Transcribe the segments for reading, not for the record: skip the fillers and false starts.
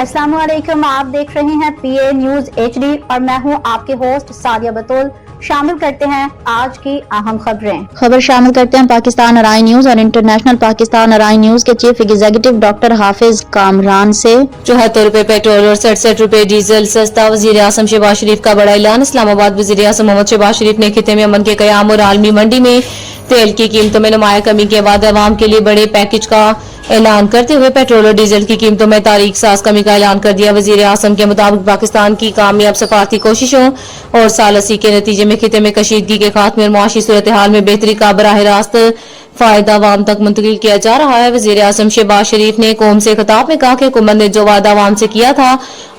अस्सलाम वालेकुम, आप देख रहे हैं PA न्यूज HD और मैं हूं आपके होस्ट सादिया बतौल। शामिल करते हैं आज की अहम खबर शामिल करते हैं पाकिस्तान अराई न्यूज और इंटरनेशनल पाकिस्तान अराई न्यूज के चीफ एग्जीक्यूटिव डॉक्टर हाफिज कामरान से। 74 रुपए पेट्रोल और 67 रुपए डीजल सस्ता। वजीर आजम शहबाज शरीफ का बड़ा ऐलान। इस्लामाबाद वजीर आजम मोहम्मद शहबाज शरीफ ने खिते में अमन के कयाम और आलमी मंडी में तेल की कीमतों में नुमाया कमी के बाद अवाम के लिए बड़े पैकेज का ऐलान करते हुए पेट्रोल और डीजल की कीमतों में तारीख साज कमी का ऐलान कर दिया। वजीर आजम के मुताबिक पाकिस्तान की कामयाब सफारती कोशिशों और सालसी के नतीजे में खिते में कशीदगी के खात्मे और मुआशी सूरत हाल में बेहतरी का बराह रास्त फायदा अवाम तक मुंतकिल किया जा रहा है। वजीर आजम शहबाज शरीफ ने कौम से खिताब में कहा कि हुकूमत ने जो वादा अवाम से किया था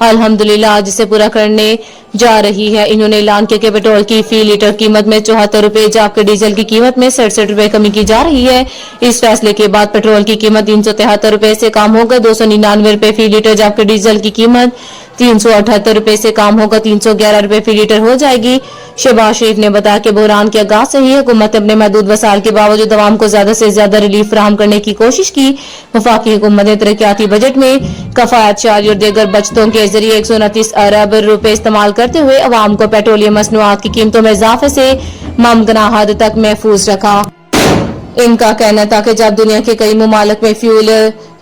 अल्हम्दुलिल्लाह आज इसे पूरा करने जा रही है। इन्होंने ऐलान किया कि पेट्रोल की फी लीटर कीमत में 74 रुपए जबकि डीजल की कीमत में 67 रुपए कमी की जा रही है। इस फैसले के बाद पेट्रोल की कीमत 373 रुपए से कम होकर 299 रुपए फी लीटर जबकि डीजल की कीमत 378 रुपए से कम होकर 311 रुपए फी लीटर हो जाएगी। शहबाज शरीफ ने बताया कि बहरान के आगाज से ही हुकूमत अपने महदूद वसाइल के बावजूद अवाम को ज्यादा से ज्यादा रिलीफ फराहम करने की कोशिश की। वफाकी हुकूमत ने तरक्याती बजट में कफायत शारी और दीगर बचतों के जरिए 129 अरब रुपए इस्तेमाल करते हुए अवाम को पेट्रोलियम मसनूआत की कीमतों में इजाफे से मुमकिन हद तक महफूज रखा। इनका कहना था कि जब दुनिया के कई ममालिक में फ्यूल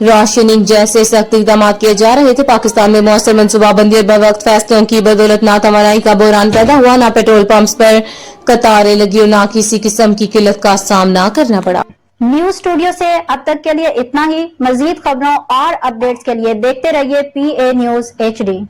राशनिंग जैसे सख्त इकदाम किए जा रहे थे, पाकिस्तान में मौसर मनसूबाबंदी और बवक्त फैसलों की बदौलत ना तवानाई का बहरान पैदा हुआ, ना पेट्रोल पंप्स पर कतारें लगी और ना किसी किस्म की किल्लत का सामना करना पड़ा। न्यूज स्टूडियो से अब तक के लिए इतना ही। मजीद खबरों और अपडेट्स के लिए देखते रहिए PA न्यूज HD।